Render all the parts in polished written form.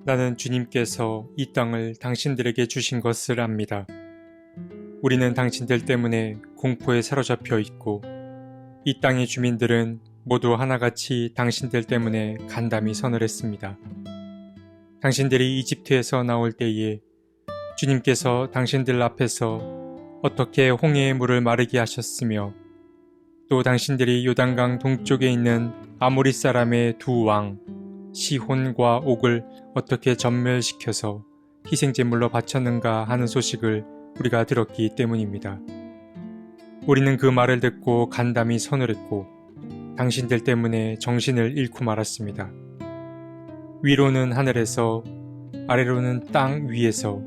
나는 주님께서 이 땅을 당신들에게 주신 것을 압니다. 우리는 당신들 때문에 공포에 사로잡혀 있고 이 땅의 주민들은 모두 하나같이 당신들 때문에 간담이 선을 했습니다. 당신들이 이집트에서 나올 때에 주님께서 당신들 앞에서 어떻게 홍해의 물을 마르게 하셨으며 또 당신들이 요단강 동쪽에 있는 아모리 사람의 두 왕 시혼과 옥을 어떻게 전멸시켜서 희생제물로 바쳤는가 하는 소식을 우리가 들었기 때문입니다. 우리는 그 말을 듣고 간담이 선을 했고 당신들 때문에 정신을 잃고 말았습니다. 위로는 하늘에서 아래로는 땅 위에서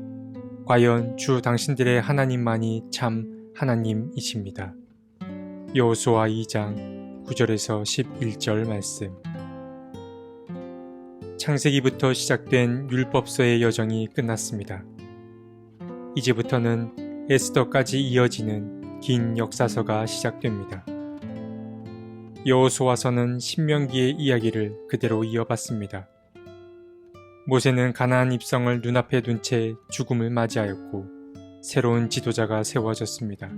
과연 주 당신들의 하나님만이 참 하나님이십니다. 여호수아 2장 9절에서 11절 말씀. 창세기부터 시작된 율법서의 여정이 끝났습니다. 이제부터는 에스더까지 이어지는 긴 역사서가 시작됩니다. 여호수아서는 신명기의 이야기를 그대로 이어받습니다. 모세는 가나안 입성을 눈앞에 둔 채 죽음을 맞이하였고 새로운 지도자가 세워졌습니다.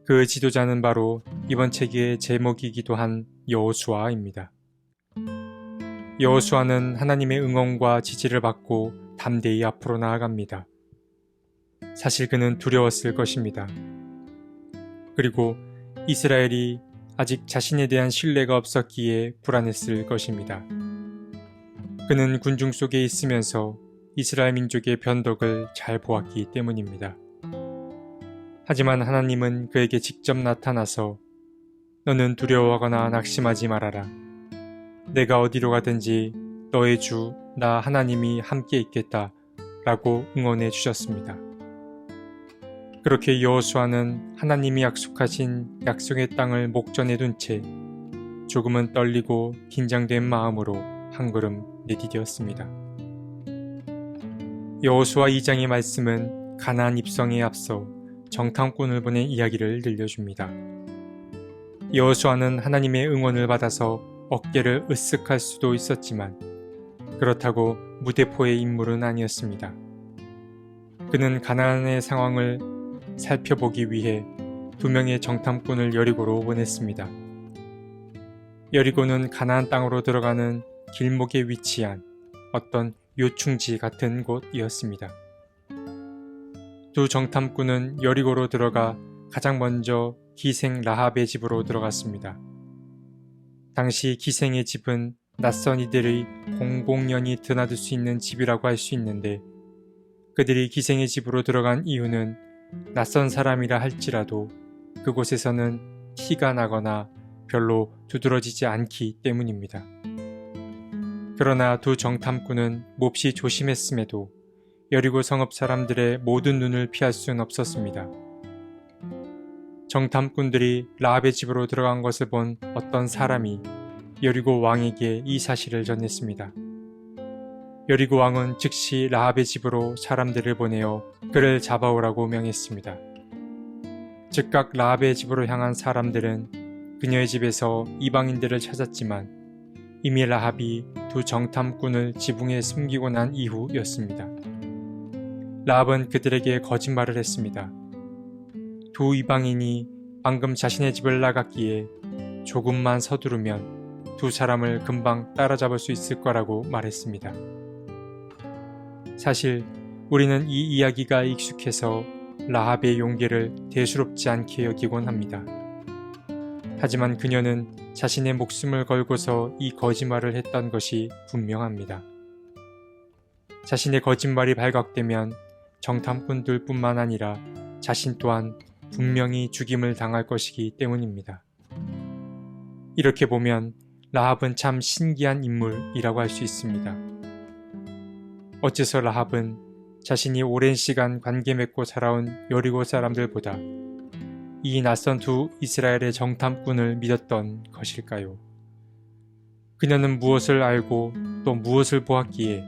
그 지도자는 바로 이번 책의 제목이기도 한 여호수아입니다. 여호수아는 하나님의 응원과 지지를 받고 담대히 앞으로 나아갑니다. 사실 그는 두려웠을 것입니다. 그리고 이스라엘이 아직 자신에 대한 신뢰가 없었기에 불안했을 것입니다. 그는 군중 속에 있으면서 이스라엘 민족의 변덕을 잘 보았기 때문입니다. 하지만 하나님은 그에게 직접 나타나서 너는 두려워하거나 낙심하지 말아라. 내가 어디로 가든지 너의 주 나 하나님이 함께 있겠다 라고 응원해 주셨습니다. 그렇게 여호수아는 하나님이 약속하신 약속의 땅을 목전에 둔 채 조금은 떨리고 긴장된 마음으로 한 걸음 내디뎠습니다. 여호수아 2장의 말씀은 가나안 입성에 앞서 정탐꾼을 보낸 이야기를 들려줍니다. 여호수아는 하나님의 응원을 받아서 어깨를 으쓱할 수도 있었지만 그렇다고 무대포의 인물은 아니었습니다. 그는 가나안의 상황을 살펴보기 위해 2명의 정탐꾼을 여리고로 보냈습니다. 여리고는 가나안 땅으로 들어가는 길목에 위치한 어떤 요충지 같은 곳이었습니다. 두 정탐꾼은 여리고로 들어가 가장 먼저 기생 라합의 집으로 들어갔습니다. 당시 기생의 집은 낯선 이들의 공공연히 드나들 수 있는 집이라고 할 수 있는데 그들이 기생의 집으로 들어간 이유는 낯선 사람이라 할지라도 그곳에서는 티가 나거나 별로 두드러지지 않기 때문입니다. 그러나 두 정탐꾼은 몹시 조심했음에도 여리고 성읍 사람들의 모든 눈을 피할 수는 없었습니다. 정탐꾼들이 라합의 집으로 들어간 것을 본 어떤 사람이 여리고 왕에게 이 사실을 전했습니다. 여리고 왕은 즉시 라합의 집으로 사람들을 보내어 그를 잡아오라고 명했습니다. 즉각 라합의 집으로 향한 사람들은 그녀의 집에서 이방인들을 찾았지만 이미 라합이 두 정탐꾼을 지붕에 숨기고 난 이후였습니다. 라합은 그들에게 거짓말을 했습니다. 두 이방인이 방금 자신의 집을 나갔기에 조금만 서두르면 두 사람을 금방 따라잡을 수 있을 거라고 말했습니다. 사실 우리는 이 이야기가 익숙해서 라합의 용기를 대수롭지 않게 여기곤 합니다. 하지만 그녀는 자신의 목숨을 걸고서 이 거짓말을 했던 것이 분명합니다. 자신의 거짓말이 발각되면 정탐꾼들 뿐만 아니라 자신 또한 분명히 죽임을 당할 것이기 때문입니다. 이렇게 보면 라합은 참 신기한 인물이라고 할 수 있습니다. 어째서 라합은 자신이 오랜 시간 관계 맺고 살아온 여리고 사람들보다 이 낯선 두 이스라엘의 정탐꾼을 믿었던 것일까요? 그녀는 무엇을 알고 또 무엇을 보았기에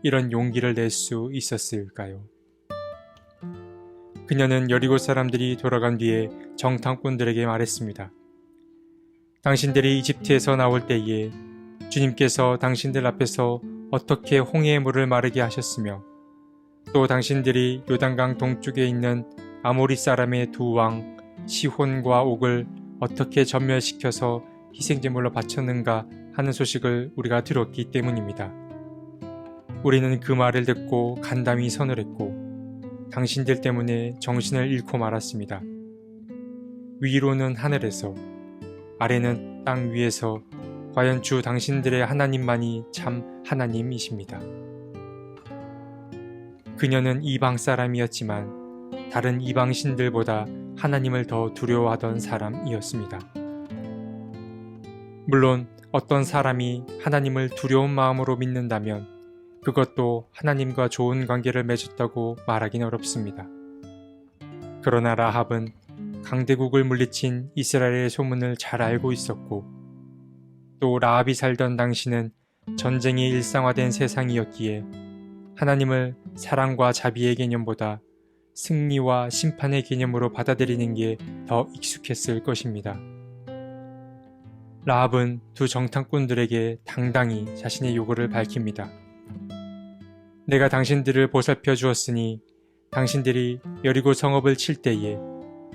이런 용기를 낼 수 있었을까요? 그녀는 여리고 사람들이 돌아간 뒤에 정탐꾼들에게 말했습니다. 당신들이 이집트에서 나올 때에 주님께서 당신들 앞에서 어떻게 홍해의 물을 마르게 하셨으며 또 당신들이 요단강 동쪽에 있는 아모리 사람의 두 왕 시혼과 옥을 어떻게 전멸시켜서 희생제물로 바쳤는가 하는 소식을 우리가 들었기 때문입니다. 우리는 그 말을 듣고 간담이 서늘했고 당신들 때문에 정신을 잃고 말았습니다. 위로는 하늘에서 아래는 땅 위에서 과연 주 당신들의 하나님만이 참 하나님이십니다. 그녀는 이방 사람이었지만 다른 이방 신들보다 하나님을 더 두려워하던 사람이었습니다. 물론 어떤 사람이 하나님을 두려운 마음으로 믿는다면 그것도 하나님과 좋은 관계를 맺었다고 말하긴 어렵습니다. 그러나 라합은 강대국을 물리친 이스라엘의 소문을 잘 알고 있었고 또 라합이 살던 당시는 전쟁이 일상화된 세상이었기에 하나님을 사랑과 자비의 개념보다 승리와 심판의 개념으로 받아들이는 게 더 익숙했을 것입니다. 라합은 두 정탐꾼들에게 당당히 자신의 요구를 밝힙니다. 내가 당신들을 보살펴 주었으니 당신들이 여리고 성읍을 칠 때에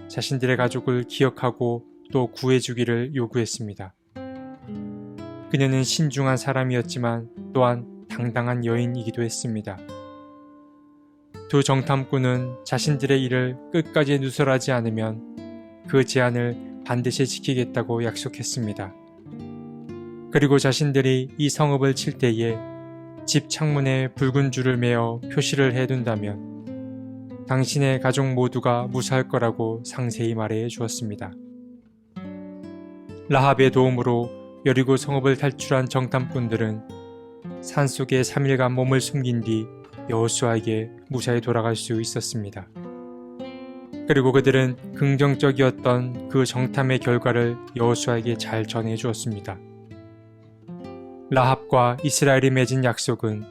자신들의 가족을 기억하고 또 구해주기를 요구했습니다. 그녀는 신중한 사람이었지만 또한 당당한 여인이기도 했습니다. 두 정탐꾼은 자신들의 일을 끝까지 누설하지 않으면 그 제안을 반드시 지키겠다고 약속했습니다. 그리고 자신들이 이 성읍을 칠 때에 집 창문에 붉은 줄을 매어 표시를 해둔다면 당신의 가족 모두가 무사할 거라고 상세히 말해 주었습니다. 라합의 도움으로 여리고 성읍을 탈출한 정탐꾼들은 산속에 3일간 몸을 숨긴 뒤 여호수아에게 무사히 돌아갈 수 있었습니다. 그리고 그들은 긍정적이었던 그 정탐의 결과를 여호수아에게 잘 전해 주었습니다. 라합과 이스라엘이 맺은 약속은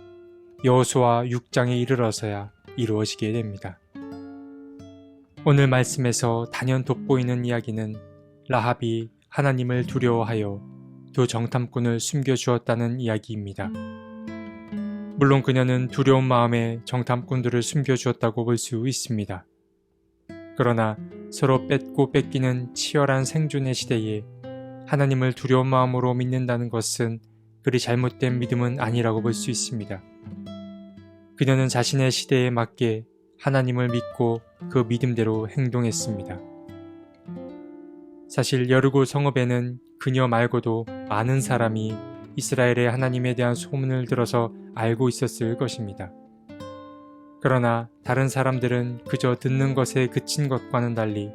여호수아 6장에 이르러서야 이루어지게 됩니다. 오늘 말씀에서 단연 돋보이는 이야기는 라합이 하나님을 두려워하여 두 정탐꾼을 숨겨주었다는 이야기입니다. 물론 그녀는 두려운 마음에 정탐꾼들을 숨겨주었다고 볼 수 있습니다. 그러나 서로 뺏고 뺏기는 치열한 생존의 시대에 하나님을 두려운 마음으로 믿는다는 것은 그리 잘못된 믿음은 아니라고 볼 수 있습니다. 그녀는 자신의 시대에 맞게 하나님을 믿고 그 믿음대로 행동했습니다. 사실 여리고 성읍에는 그녀 말고도 많은 사람이 이스라엘의 하나님에 대한 소문을 들어서 알고 있었을 것입니다. 그러나 다른 사람들은 그저 듣는 것에 그친 것과는 달리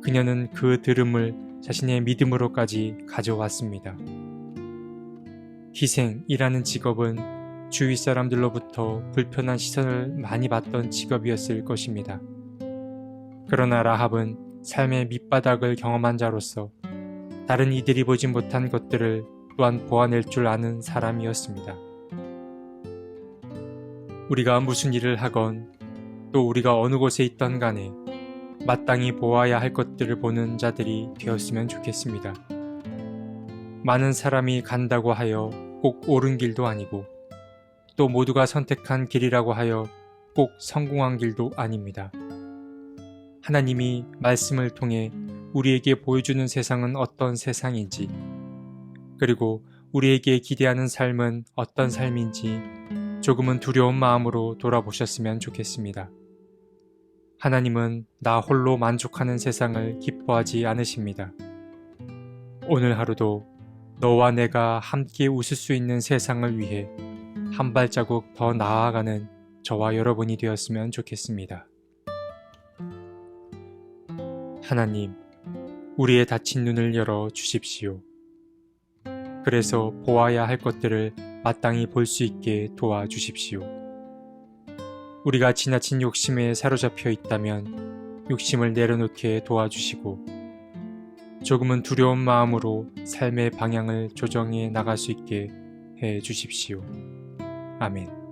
그녀는 그 들음을 자신의 믿음으로까지 가져왔습니다. 희생이라는 직업은 주위 사람들로부터 불편한 시선을 많이 받던 직업이었을 것입니다. 그러나 라합은 삶의 밑바닥을 경험한 자로서 다른 이들이 보지 못한 것들을 또한 보아낼 줄 아는 사람이었습니다. 우리가 무슨 일을 하건 또 우리가 어느 곳에 있던 간에 마땅히 보아야 할 것들을 보는 자들이 되었으면 좋겠습니다. 많은 사람이 간다고 하여 꼭 옳은 길도 아니고 또 모두가 선택한 길이라고 하여 꼭 성공한 길도 아닙니다. 하나님이 말씀을 통해 우리에게 보여주는 세상은 어떤 세상인지 그리고 우리에게 기대하는 삶은 어떤 삶인지 조금은 두려운 마음으로 돌아보셨으면 좋겠습니다. 하나님은 나 홀로 만족하는 세상을 기뻐하지 않으십니다. 오늘 하루도 너와 내가 함께 웃을 수 있는 세상을 위해 한 발자국 더 나아가는 저와 여러분이 되었으면 좋겠습니다. 하나님, 우리의 닫힌 눈을 열어 주십시오. 그래서 보아야 할 것들을 마땅히 볼 수 있게 도와주십시오. 우리가 지나친 욕심에 사로잡혀 있다면 욕심을 내려놓게 도와주시고 조금은 두려운 마음으로 삶의 방향을 조정해 나갈 수 있게 해 주십시오. 아멘.